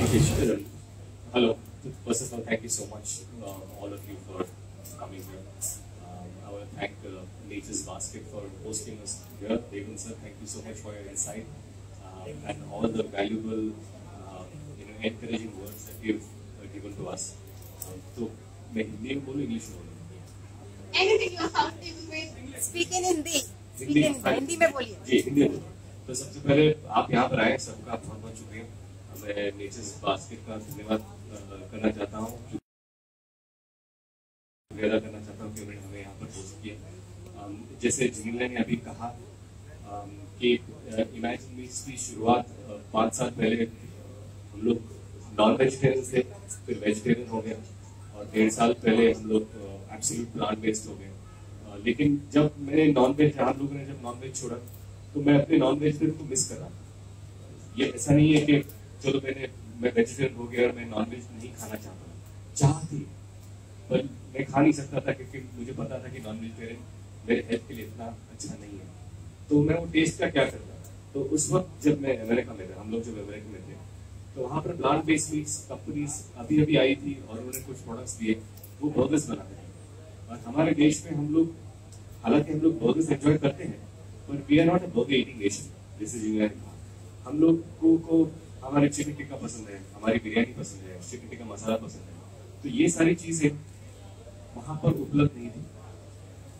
Okay, sure. Hello. First of all, thank you so much, all of you, for coming here. I want to thank Nature's Basket for hosting us here. Devan sir, thank you so much for your insight and all the valuable, encouraging words that you've given to us. So, मैं हिंदी में बोलूँ, English में बोलूँ? Anything you are comfortable with. Speak in Hindi. Hindi में बोलिए. जी, हिंदी में. तो सबसे पहले आप यहाँ पर आए, सबका बहुत बहुत शुक्रिया. मैं नेचर्स बास्केट का धन्यवाद करना चाहता हूँ, शुक्रिया करना चाहता हूँ कि उन्होंने हमें यहाँ पर होस्ट किया. जैसे जिमिला ने अभी कहा कि इमेजिन मीट्स की शुरुआत 5 साल पहले हम लोग नॉन वेजिटेरियन थे, फिर वेजिटेरियन हो गया, और 1.5 साल पहले हम लोग एब्सोल्यूट प्लांट बेस्ड हो गए. लेकिन जब मैंने हम लोगों ने जब नॉन वेज छोड़ा, तो मैं अपने नॉन वेजिटेरियन को मिस कर रहा था. ये ऐसा नहीं है कि चलो मैं वेजिटेरियन हो गया और मैं नॉन वेज नहीं खाना चाहता थी, पर मैं खा नहीं सकता था क्योंकि मुझे पता था कि नॉन वेजिटेरियन मेरे हेल्थ के लिए इतना अच्छा नहीं है. तो मैं वो टेस्ट का क्या करता. तो उस वक्त जब मैं अमेरिका में था, हम लोग जब अमेरिका में थे, तो वहाँ पर प्लांट बेस्ड मीट्स कंपनीज अभी आई थी और उन्होंने कुछ प्रोडक्ट्स दिए, वो बर्गर्स बनाते हैं. और हमारे देश में हम लोग, हालांकि हम लोग बर्गर्स एंजॉय करते हैं, पर we are not a burger eating nation. This is England. हम लोग को हमारे चिकन टिक्का पसंद है, हमारी बिरयानी पसंद है, चिकन टिक्का मसाला पसंद है. तो ये सारी चीजें वहां पर उपलब्ध नहीं थी.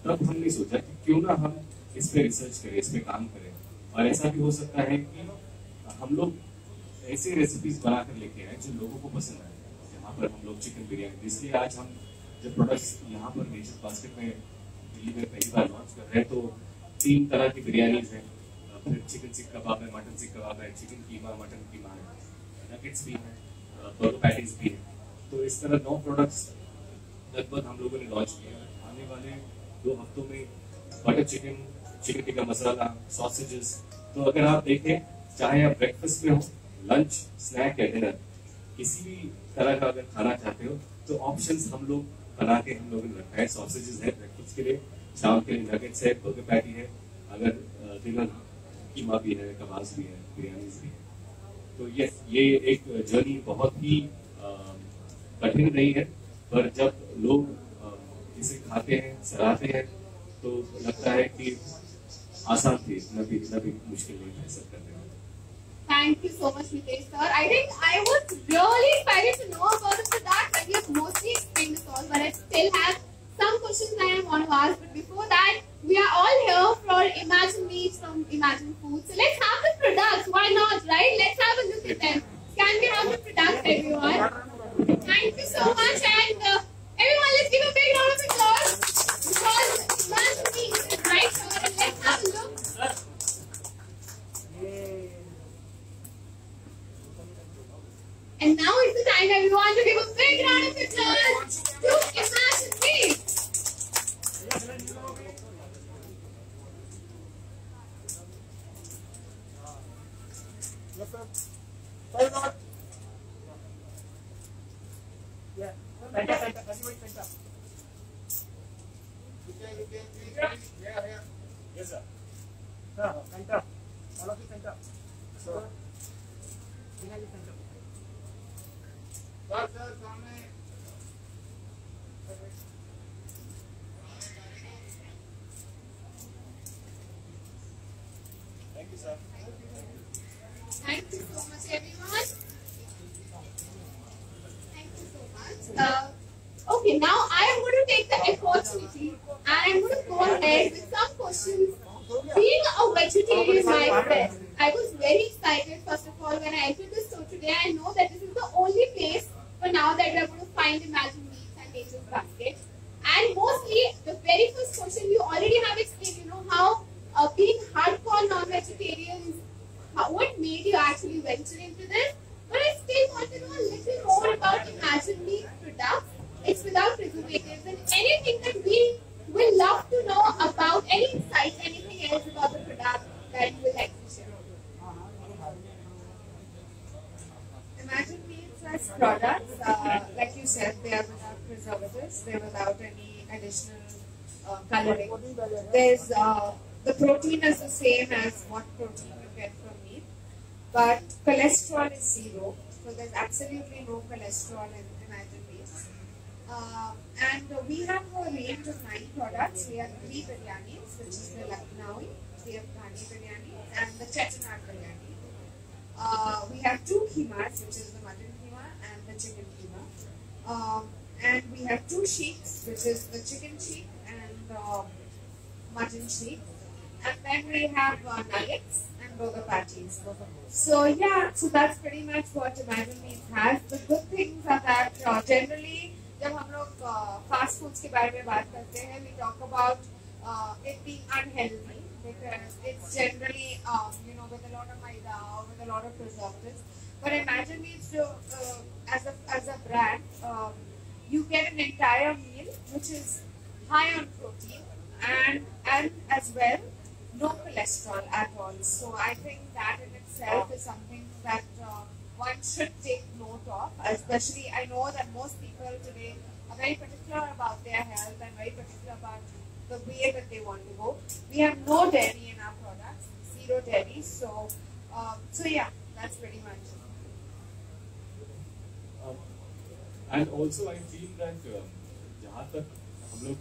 तब हमने सोचा कि क्यों ना हम इस पे रिसर्च करें, इस पे काम करें. और ऐसा भी हो सकता है कि हम लोग ऐसे रेसिपीज बनाकर लेके आए जो लोगों को पसंद आए. यहाँ पर हम लोग चिकन बिरयानी, इसलिए आज हम जब प्रोडक्ट्स यहाँ पर नेचर बास्केट में दिल्ली में पहली बार लॉन्च कर रहे हैं, तो 3 तरह की बिरयानीज हैं. फिर चिकन सीख कबाब है, मटन सीख कबाब है, चिकन कीमा, मटन कीमा है, नगेट्स भी हैं, बर्गर पैटीज भी हैं. तो इस तरह 9 प्रोडक्ट्स लगभग हम लोगों ने लॉन्च किए हैं. आने वाले 2 हफ्तों में butter chicken, chicken tikka masala, sausages. तो अगर आप देखें, चाहे आप ब्रेकफास्ट में हो, लंच, स्नैक या डिनर, किसी भी तरह का अगर खाना चाहते हो, तो ऑप्शंस हम लोग बना के हम लोगों ने रखा है. सॉसेजेस है ब्रेकफास्ट के लिए, शाम के लिए नगेट्स है, बर्गर पैटी है, अगर डिनर कीमा भी है, कबाब भी है, बिरयानी भी है. तो ये एक जर्नी बहुत ही कठिन रही है, पर जब लोग इसे खाते हैं, सराहते हैं, तो लगता है कि आसान थी, इतना भी मुश्किल नहीं था सब करने में. Thank you so much, Mitesh sir. I think I was really excited to know about the product, but you have mostly explained this all, but I still have some questions that I want to ask. But before that, we are all here for Imagine Meats from Imagine Food. So let's have the products. Why not, right? Let's have a look at them. Can we have the products, everyone? Thank you so much, and everyone, let's give a big round of applause because Imagine Meats is right here, and let's have a look. And now is the time, everyone, to give a big round of applause to Imagine Meats. Yes, sir. Sorry, not. Yeah. Center. Everybody center. Yeah. Yes, sir. Sir, center. All of you center. Sir. Behind the center. Sir, सामने. Thank you, sir. Thank you so much, everyone. Thank you so much. Okay, now I am going to take the opportunity and I am going to go ahead with some questions. Being a vegetarian myself, I was very excited first of all when I entered the store today. I know that this is the only place for now that we are going to find Imagine Meats and Nature's Basket. And mostly, the very first question you already have explained, how being hardcore non-vegetarians, what made you actually venture into this? But I still want to know a little more about Imagine Meats products. It's without preservatives and anything that we will love to know about, any insights, anything else about the product that you would like to share. Imagine Meats as products, like you said, they are without preservatives, they're without any additional coloring. There's the protein is the same as what protein you get from meat, but cholesterol is 0. So there's absolutely no cholesterol in Imagine Meats. And we have a range of 9 products. We have 3 biryanis, which is the Lucknowi, we have Ghani biryani, and the Chettinad biryani. We have 2 keemas, which is the mutton keema and the chicken keema. And we have 2 sheiks, which is the chicken sheik and mutton sheik. And then we have nuggets and burger patties. So yeah, so that's pretty much what Imagine Meats has. The good things are that generally, जब हम लोग fast foods के बारे में बात करते हैं, we talk about it being unhealthy because it's generally with a lot of maida or with a lot of preservatives. But Imagine Meats, as a brand, you get an entire meal which is high on protein and as well no cholesterol at all. So I think that in itself is something that one should take note of. Especially, I know that most people today are very particular about their health and very particular about the way that they want to go. We have no dairy in our products, 0 dairy. So yeah, that's pretty much it. And also I feel that जहाँ तक हम लोग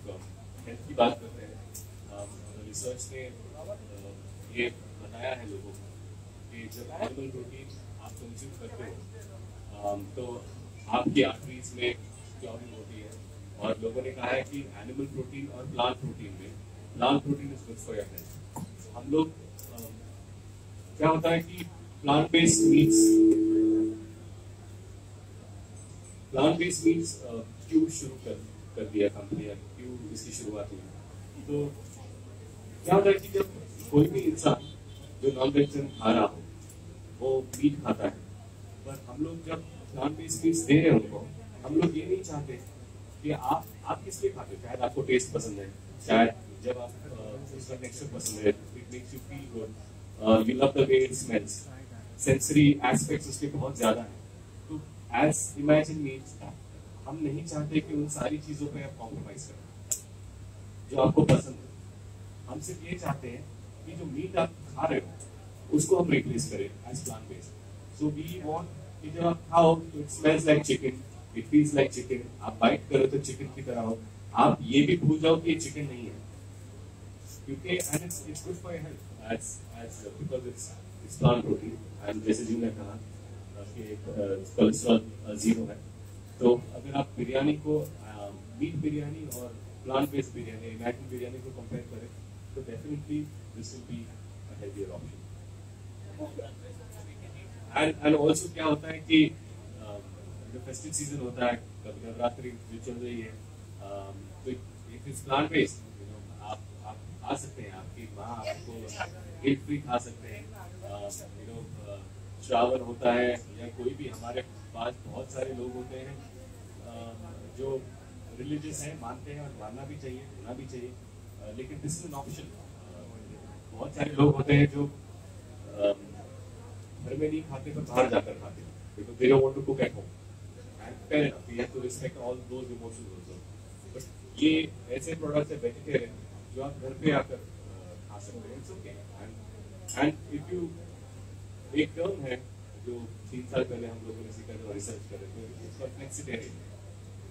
health की बात करते हैं, research ने ये बताया है लोगों को कि जब एनिमल प्रोटीन आप कंज्यूम करते हो तो आपकी आर्टरीज में क्लॉगिंग होती है, और लोगों ने कहा है कि एनिमल प्रोटीन और प्लांट प्रोटीन में plant protein is good for your health. हम लोग क्या होता है कि प्लांट बेस्ड मीट्स क्यों शुरू कर दिया कंपनी, क्यों इसकी शुरुआत हुई? तो क्या होता है कि जब कोई भी इंसान जो नॉन वेजिटेरियन खा रहा हो वो मीट खाता है, पर हम लोग जब प्लांट बेस्ड मीट्स दे रहे हैं उनको, हम लोग ये नहीं चाहते कि आप किस लिए खाते हो। शायद आपको टेस्ट पसंद है, शायद जब आप उसका टेक्सचर पसंद है, it makes you feel good, you love the way it smells, sensory aspects उसके बहुत ज्यादा है। तो एज इमेजिन मीट्स हम नहीं चाहते कि उन सारी चीजों पे आप कॉम्प्रोमाइज करें जो आपको पसंद है। हम सिर्फ ये चाहते हैं कि जो मीट आप खा रहे हो उसको हम रिप्लेस करें as plant based. So we want कि जब आप खाओ तो it smells like chicken, it feels like chicken, आप बाइट करो तो चिकन की तरह हो, आप ये भी भूल जाओ कि ये चिकन नहीं है, क्योंकि and it's good for your health as because it's plant protein. And जैसे जी ने कहा कि कोलेस्ट्रॉल 0 है, तो अगर आप बिरयानी को मीट बिरयानी और plant based biryani, imagine biryani को कंपेयर करें तो definitely this will be a healthier option. And also क्या होता है कि जो फेस्टिव सीजन होता है, कभी नवरात्रि जो चल रही है, तो इट इज प्लांट बेस्ड, आप खा सकते हैं, आपकी माँ आपको गिल्ट फ्री खा सकते हैं। श्रावण होता है या कोई भी, हमारे पास बहुत सारे लोग होते हैं जो रिलीजियस हैं, मानते हैं और मानना भी चाहिए, होना भी चाहिए, लेकिन दिस इज एन ऑप्शन। बहुत सारे लोग होते हैं जो घर में नहीं खाते पर बाहर जाकर खाते हैं, because they don't want to cook at home, and fair enough, we have to respect all those emotions also. But ये ऐसे प्रोडक्ट्स है वेजिटेरियन जो आप घर पे आकर खा सकते हैं, it's okay. And if you, एक टर्म है जो 3 साल पहले हम लोगों ने सीखा, जो रिसर्च कर रहे थे, इसका फ्लेक्सिटेरियन।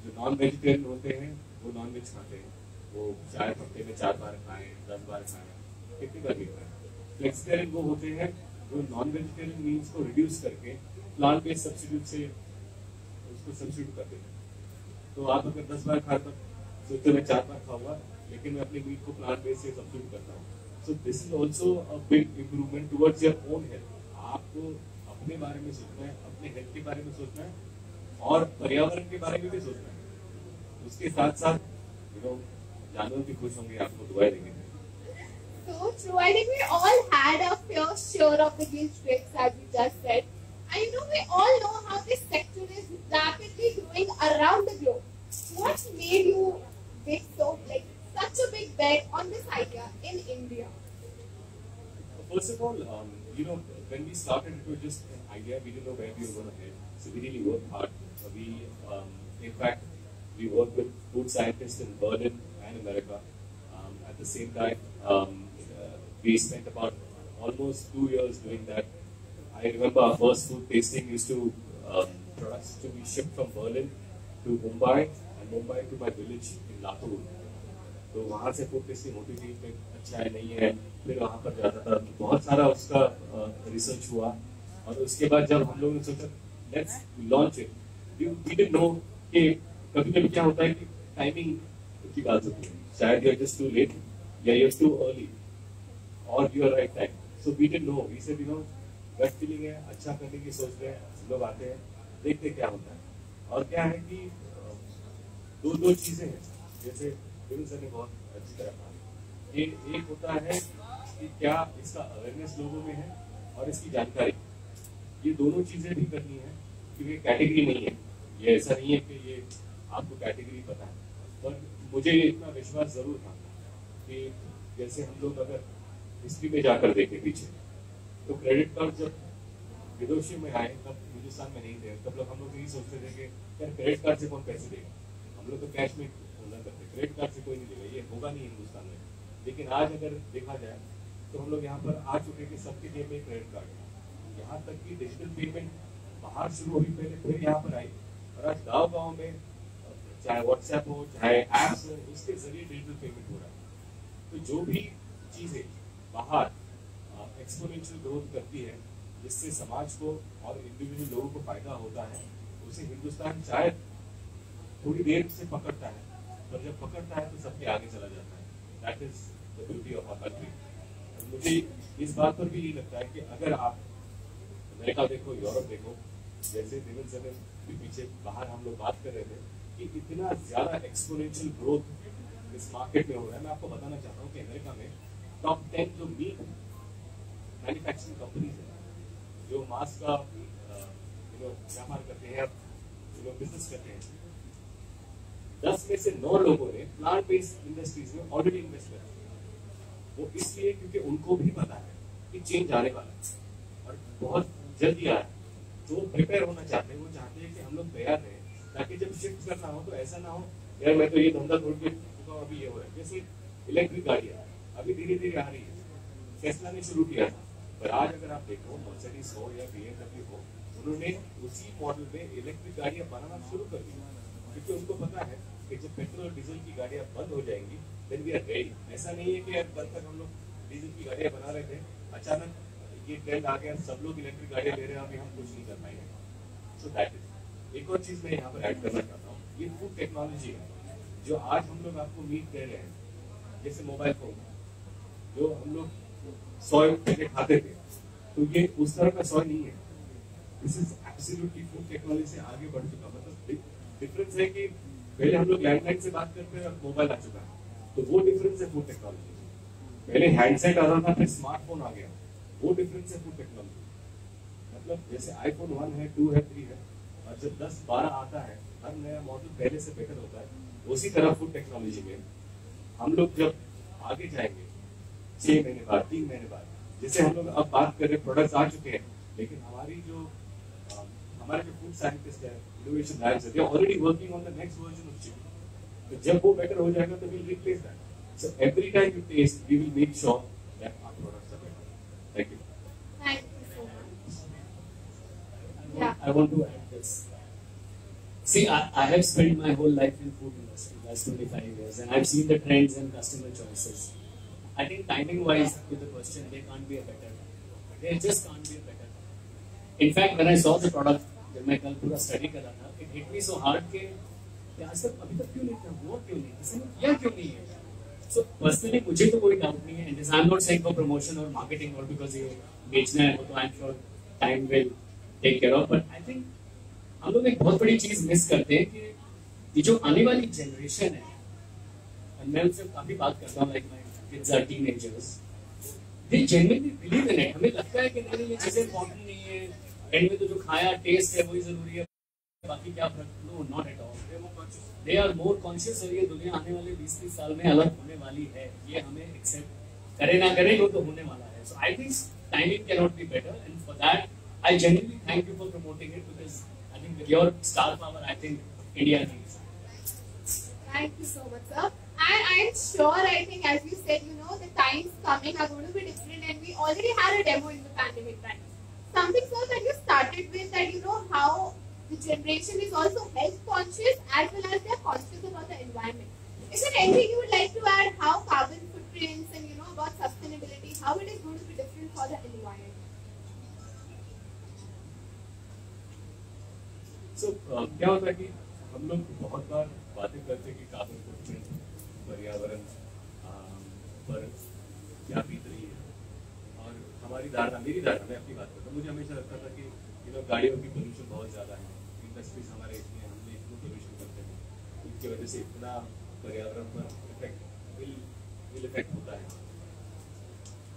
जो नॉन वेजिटेरियन होते हैं वो नॉन वेज खाते हैं, वो शायद हफ्ते में 4 बार खाएं, 10 बार खाएं, कितनी बार भी खाएं। फ्लेक्सिटेरियन वो होते हैं जो नॉन वेजिटेरियन मील्स को रिड्यूस करके प्लांट बेस्ड सब्स्टिट्यूट से उसको सब्स्टिट्यूट कर देते हैं। तो आप अगर 10 बार खाता सोचते मैं 4 बार खाऊंगा, लेकिन मैं अपने मीट को प्लांट बेस्ड से सब्स्टिट्यूट करता हूँ। So this is also a big improvement towards your own health. आपको अपने बारे में सोचना है, अपने हेल्थ के बारे में सोचना है, और पर्यावरण के बारे में भी सोचना है। उसके साथ साथ जानवर भी खुश होंगे, आपको दुआएं देंगे। So true. I think we all had a fair share of the guilt trips, as you just said. And we all know how this sector is rapidly growing around the globe. What made you make such a big bet on this idea in India? First of all, when we started, it was just an idea. We didn't know where we were going to head, so we really worked hard. In fact, we worked with food scientists in Berlin and America. At the same time, we spent about almost 2 years doing that. I remember our first food tasting used to products to be shipped from Berlin to Mumbai and Mumbai to my village in Latur. तो वहाँ से food testing होती थी, फिर अच्छा है नहीं है, फिर वहाँ पर जाता था, बहुत सारा उसका रिसर्च हुआ और उसके बाद जब हम लोगों ने सोचा let's launch it, we didn't know कि कभी-कभी क्या होता है कि टाइमिंग की बात होती है, शायद you are just too late या यू आर टू अर्ली और you are right time. So we didn't know, we said you know gut feeling है, अच्छा करने की सोच रहे हैं, लोग आते हैं, देखते क्या होता है. और क्या है कि दो चीजें हैं, जैसे विवेक सर ने बहुत अच्छी तरह कहा. एक होता है कि क्या इसका अवेयरनेस लोगों में है और इसकी जानकारी, ये दोनों चीजें भी करनी है क्योंकि कैटेगरी नहीं है, ये ऐसा नहीं है कि ये आपको कैटेगरी पता है. पर मुझे इतना विश्वास जरूर था कि जैसे हम लोग अगर हिस्ट्री में जाकर देखें पीछे, तो क्रेडिट कार्ड जब विदेशों में आए तब हिंदुस्तान में नहीं थे, तब लोग हम लोग यही सोचते थे कि यार क्रेडिट कार्ड से कौन पैसे देगा, हम लोग तो कैश में धंधा करते, क्रेडिट कार्ड से कोई नहीं देगा, ये होगा नहीं हिंदुस्तान में. लेकिन आज अगर देखा जाए तो हम लोग यहाँ पर आ चुके कि सबके जेब में क्रेडिट कार्ड है. यहाँ तक कि डिजिटल पेमेंट बाहर शुरू हुई पहले, फिर यहाँ पर आई और आज गाँव में चाहे व्हाट्सएप हो चाहे एप्स हो, उसके जरिए डिजिटल पेमेंट हो रहा है. तो जो भी चीजें बाहर एक्सपोनेंशियल ग्रोथ करती है जिससे समाज को और इंडिविजुअल लोगों को फायदा होता है, उसे हिंदुस्तान शायद थोड़ी देर से पकड़ता है, पर जब पकड़ता है तो सबके आगे चला जाता है. That is the beauty of our country. मुझे इस बात पर भी यही लगता है कि अगर आप अमेरिका देखो, यूरोप देखो, जैसे देवेंद्र सर ने पीछे बाहर हम लोग बात कर रहे थे कि इतना ज्यादा एक्सपोनेंशियल ग्रोथ इस मार्केट में हो रहा है. मैं आपको बताना चाहता हूँ कि अमेरिका में टॉप 10 जो मीट मैन्युफैक्चरिंग कंपनीज है, जो मांस का व्यापार करते हैं, बिजनेस करते हैं, 10 में से 9 लोगों ने प्लांट बेस्ड इंडस्ट्रीज में ऑलरेडी इन्वेस्ट कर दिया. वो इसलिए क्योंकि उनको भी पता है कि चेंज आने वाला है और बहुत जल्दी आ रहा है. तो वो प्रिपेयर होना चाहते हैं, वो चाहते हैं कि हम लोग तैयार रहें ताकि जब शिफ्ट करना हो तो ऐसा ना हो यार मैं तो ये धंधा छोड़ के चुका हूं, अभी ये हो रहा है. जैसे इलेक्ट्रिक गाड़ियां अभी धीरे धीरे आ रही है, टेस्ला ने शुरू किया था, पर आज अगर आप देखो मर्सिडीज हो या BMW हो, उन्होंने उसी मॉडल में इलेक्ट्रिक गाड़ियां बनाना शुरू कर दी क्योंकि उनको पता है कि जब पेट्रोल और डीजल की गाड़ियां बंद हो जाएंगी देन वी आर रेडी. ऐसा नहीं है कि यार कल तक हम लोग डीजल की गाड़ियां बना रहे थे, अचानक ये ट्रेंड आ गया, सब लोग इलेक्ट्रिक गाड़ियां ले रहे हैं, अभी हम कुछ नहीं कर पाएंगे. So that is. एक और चीज मैं यहाँ पर ऐड करना चाहता हूँ, ये फूड टेक्नोलॉजी है जो आज हम लोग आपको मीट दे रहे हैं, जैसे मोबाइल फोन जो हम लोग सॉय पहले खाते थे, तो ये उस तरह का सॉय नहीं है. This is absolutely food technology से आगे बढ़ चुका. मतलब डिफरेंस है कि पहले हम लोग लैंडलाइन से बात करते हैं, मोबाइल आ चुका है, तो वो डिफरेंस है फूड टेक्नोलॉजी. पहले हैंडसेट आता था, फिर स्मार्टफोन आ गया, वो डिफरेंस है फूड टेक्नोलॉजी. मतलब जैसे आईफोन 1 है, 2 है, 3 है, और जब 10, 12 आता है, हर नया मॉडल पहले से बेटर होता है. उसी तरह फूड टेक्नोलॉजी में हम लोग जब आगे जाएंगे 6 महीने बाद, 3 महीने बाद, जैसे हम लोग अब बात कर रहे प्रोडक्ट्स आ चुके हैं, लेकिन हमारे जो फूड साइंटिस्ट है, इनोवेशन लैब्स है, they are already working on the next version of chicken. तो जब वो बेटर हो जाएगा तो we will replace that. So every time you test we will make sure that our products are better. Thank you. Thank you so much. I want to add this. See, I have spent my whole life in food industry, last 25 years, and I've seen the trends and customer choices. I think timing-wise, with the question, they can't be a better. They just can't be a better. In fact, when I saw the product, जब मैं कल पूरा study कर रहा था, it hit me so hard कि आज तक अभी तक क्यों नहीं था, हुआ क्यों नहीं, किसी ने किया क्यों नहीं है. So personally, मुझे तो कोई डाउट नहीं है. And this I'm not saying for promotion or marketing or because ये बेचना है, तो I'm sure time will take care of. But I think हम लोग एक बहुत बड़ी चीज मिस करते हैं कि ये जो आने वाली जनरेशन है, और मैं उनसे काफी बात करता हूँ, like my kids are teenagers, they genuinely believe in it. हमें लगता है कि नहीं ये चीजें इम्पोर्टेंट नहीं है, एंड में तो जो खाया टेस्ट है वही जरूरी है, बाकी क्या फर्क. No, not at all. They are more conscious. और ये दुनिया आने वाले 20-30 साल में अलग होने वाली है, ये हमें एक्सेप्ट करे ना करे, वो तो होने वाला है. So I think timing can not be better, and for that I genuinely thank you for promoting it, because I think with your star power, I think India needs it. Thank you so much, sir. And I'm sure, I think, as you said, the times coming are going to be different, and we already had a demo in the pandemic time. something so that you started with, that you know how the generation is also health conscious as well as they're conscious about the environment. Is there anything you would like to add, how carbon footprints and you know about sustainability, how it is going to be different for the environment? So क्या होता है कि हम लोग बहुत बार बातें करते हैं कि कार्बन फुटप्रिंट, पर्यावरण पर क्या बीत रही है, और हमारी धारणा, मेरी धारणा, मैं अपनी बात करता हूँ, मुझे हमेशा लगता था कि गाड़ियों की पोल्यूशन बहुत ज़्यादा है, इंडस्ट्रीज हमारे इसमें, हमने इतना पोल्यूशन करते हैं, इनकी वजह से इतना पर्यावरण पर इफेक्ट होता है।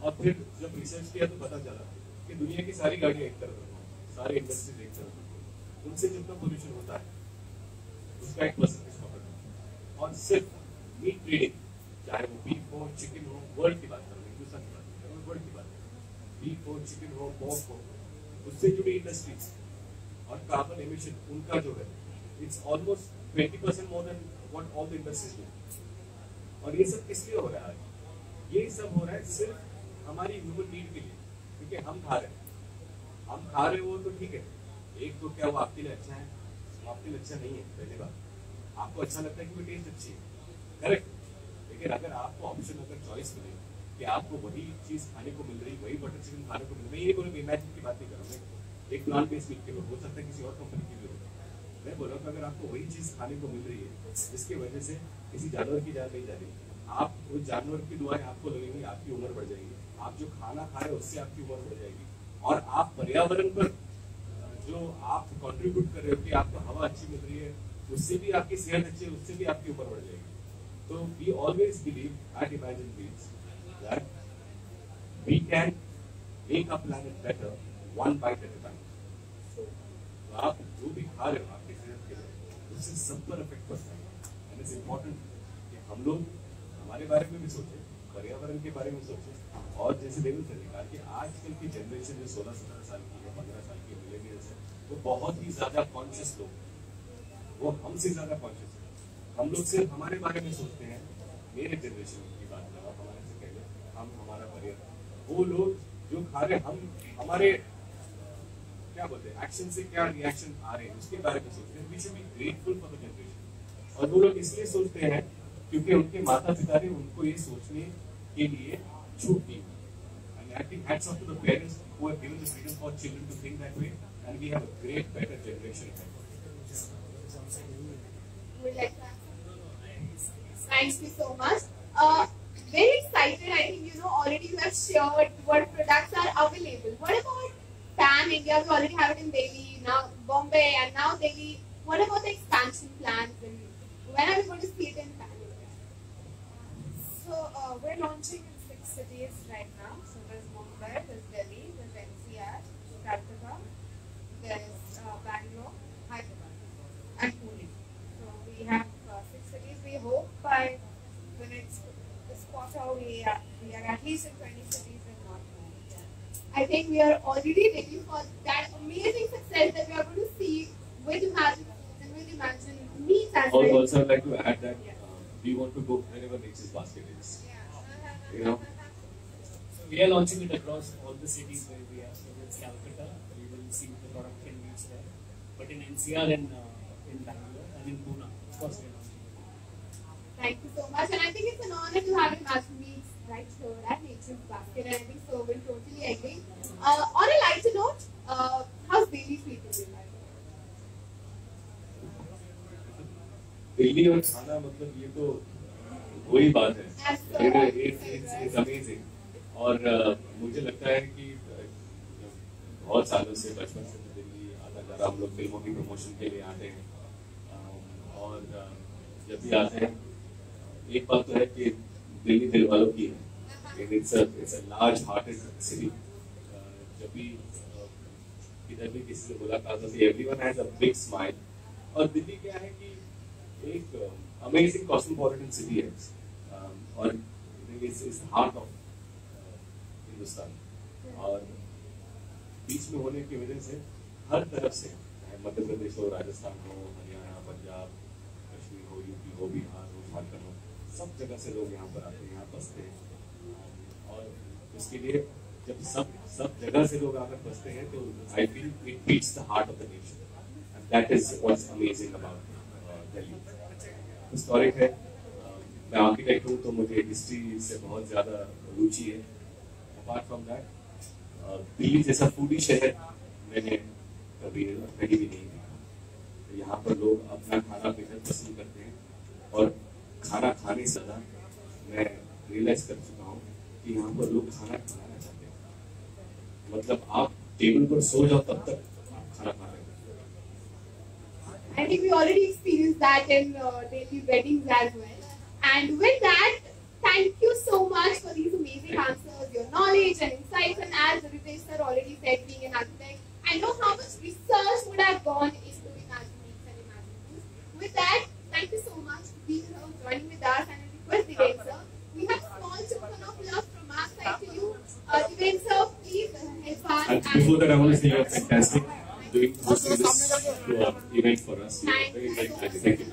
और फिर जब रिसर्च किया तो पता चला कि दुनिया की सारी गाड़ियाँ एक तरफ रखो, सारे इंडस्ट्रीज एक तरफ रखो, उनसे जितना पोल्यूशन होता है उसका 1% पकड़ो, और सिर्फ मीट ट्रेडिंग, चाहे वो बीफ हो, चिकन हो, वर्ल्ड की बात करो, हिंदुस्तान की बात करो, वर्ल्ड की बात करो, बीफ हो, चिकन हो, पोर्क हो, उससे जुड़ी इंडस्ट्रीज और कार्बन एमिशन उनका जो है, it's almost 20% more than what all the industries do. और ये सब किस लिए हो रहा है? ये सब हो रहा है सिर्फ हमारी ह्यूमन नीड के लिए, क्योंकि हम खा रहे हो तो ठीक है, एक तो क्या वो आपके लिए अच्छा है, आपके लिए अच्छा नहीं है, पहली बात। आपको अच्छा लगता है कि वो टेस्ट अच्छी है, करेक्ट, लेकिन अगर आपको ऑप्शन, अगर चॉइस मिले कि आपको वही चीज खाने को मिल रही, वही बटर चिकन खाने को मिल रही, मैं ये बोलूँ, इमेजिन की बात नहीं कर रहा हूँ, एक प्लांट बेस्ड मीट के हो सकता है किसी और कंपनी की भी हो, मैं बोल रहा हूँ अगर आपको वही चीज खाने को मिल रही है जिसकी वजह से किसी जानवर की जान नहीं जा रही, आप उस जानवर की दुआएं आपको लगेंगी, आपकी उम्र बढ़ जाएगी, आप जो खाना खा रहे हो उससे आपकी उम्र बढ़ जाएगी, और आप पर्यावरण पर जो आप कंट्रीब्यूट कर रहे हो कि आपको हवा अच्छी मिल रही है, उससे भी आपकी सेहत अच्छी है, उससे भी आपकी उम्र बढ़ जाएगी। तो we always believe at Imagine Meats that we can make a planet better one bite at a time. तो आप जो भी खा रहे हो आपकी सेहत के लिए, उससे सब पर इफेक्ट पड़ता है, एंड इट्स इम्पोर्टेंट कि हम लोग हमारे बारे में भी सोचें, पर्यावरण के बारे में सोचें, और जैसे देवेंद्र सर ने कहा कि आजकल की जनरेशन जो 16-17 साल की है, 15 साल की मिलेनियल्स है, वो बहुत ही ज्यादा कॉन्शियस लोग, वो हमसे ज्यादा कॉन्शियस है। हम लोग सिर्फ हमारे बारे में सोचते हैं, मेरे जनरेशन की बात कर रहा हूँ, हमारे से पहले हम, हमारा पर्यावरण, वो लोग जो खा रहे, हम हमारे क्या बोलते हैं एक्शन से क्या रिएक्शन आ रहे हैं उसके बारे में सोचते हैं। We should be grateful for the generation, और वो लोग इसलिए सोचते हैं क्योंकि उनके माता पिता ने उनको ये सोचने के लिए छूट दी। And I think hats off to the parents who have given the freedom for children to think that way, and we have a great, better generation ahead. Thank you so much. Very excited. I think you know already you have shared what products are available. What about Pan India? We already have it in Delhi, now Bombay, and now Delhi. What about the expansion plans? And when are we going to see it in Pan India? So we're launching in 6 cities right now. So there's Mumbai, there's Delhi, there's NCR, Calcutta, there's Bangalore, Hyderabad, and Pune. So we have 6 cities. We hope by the next this quarter we are at least in 20 cities and not more. I think we are already ready for that amazing success that we are going to see with Imagine Foods and with Imagine Meats as well. Also, I'd like to add that we want to go wherever Nature's Basket is. You know. So we are launching it across all the cities where we are. So it's Calcutta, we will see the product can reach there. But in NCR and in Bangalore and in Pune, of course we are launching it. Thank you so much, and I think it's an honor to have Imagine Meats right here at Nature's Basket, and I think so we'll totally agree. On a lighter note, how's Delhi treating you? Delhi और खाना मतलब ये तो वही बात है, it's amazing. और मुझे लगता है कि बहुत सालों से, बचपन से दिल्ली आता जा रहा, हम लोग फिल्मों की प्रमोशन के लिए आते हैं, और जब भी आते हैं एक बात तो है कि दिल्ली दिल वालों की है, it's a large hearted city. जब भी किधर भी किसी से मुलाकात होती है, everyone has a big smile. और दिल्ली क्या है कि एक अमेजिंग कॉस्मोपॉलिटन सिटी है, और इट्स हार्ट ऑफ हिंदुस्तान, और बीच में होने की वजह से हर तरफ से, मध्य प्रदेश हो, राजस्थान हो, हरियाणा, पंजाब, कश्मीर हो, यूपी हो, बिहार हो, झारखंड हो, सब जगह से लोग यहाँ पर आते हैं, यहाँ बसते हैं। और उसके लिए जब सब जगह से लोग आकर बसते हैं तो I feel it beats the heart of the nation and that is what's amazing about Delhi. Historic है, मैं आर्किटेक्ट हूँ तो मुझे हिस्ट्री से बहुत ज़्यादा रुचि है। अपार्ट फ्रॉम दैट दिल्ली जैसा फूडी शहर मैंने कभी कहीं भी नहीं देखा। तो यहाँ पर लोग अपना खाना बेहद पसंद करते हैं और खाना खाने से ज़्यादा मैं रियलाइज कर चुका हूँ कि यहाँ पर लोग खाना खाना चाहते हैं। मतलब आप टेबल पर सो जाओ तब तक खाना खा रहे हो। I think we already experienced that in Delhi weddings as well. And with that, thank you so much for these amazing answers, your knowledge and insights. And as Ritesh sir already said, being an architect, I know how much research would have gone into Imagineers and Imagineers. With that, thank you so much for being here, joining with us, and I request Diven sir, we have a small token of love from our side to you. Diven sir, please help us. And before that, I want to say you're fantastic doing hosting this event for us. You're very, very kind. Thank you.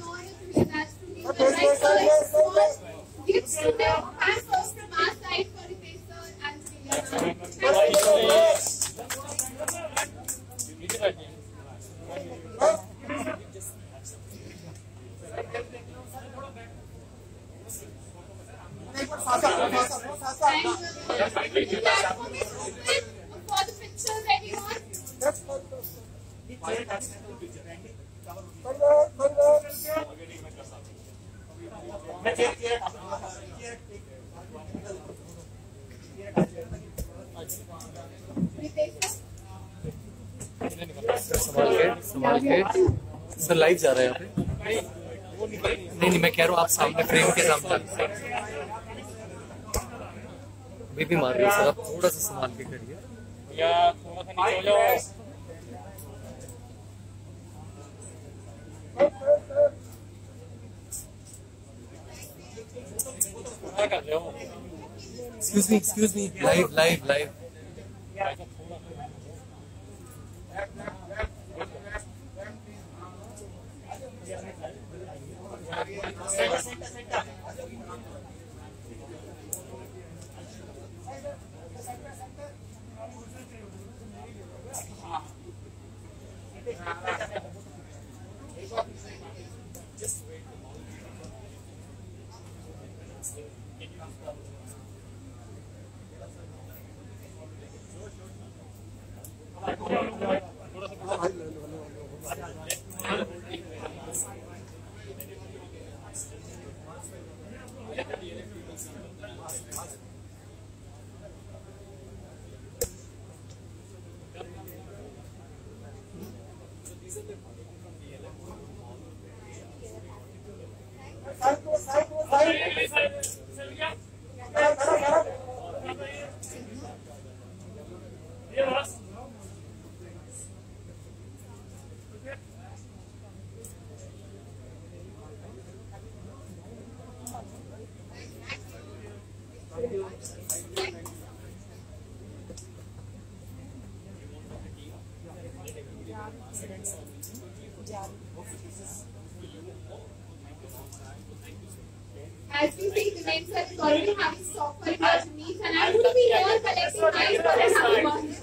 Gifts to them, and first from our side for Ritesh sir and Sriya. Thank you so much. For the pictures, everyone. संभाल के sir live जा रहा है यहाँ पे। नहीं मैं कह रहा हूँ आप सामने फ्रेम के सामने अभी भी मार रही है सर, आप थोड़ा सा संभाल के करिए। या थोड़ा सा नीचे हो जाओ। क्या कर रहे हो? Excuse me live As we see, the names are already having stock for Imagineers, and I'm going to be here collecting mine for another month.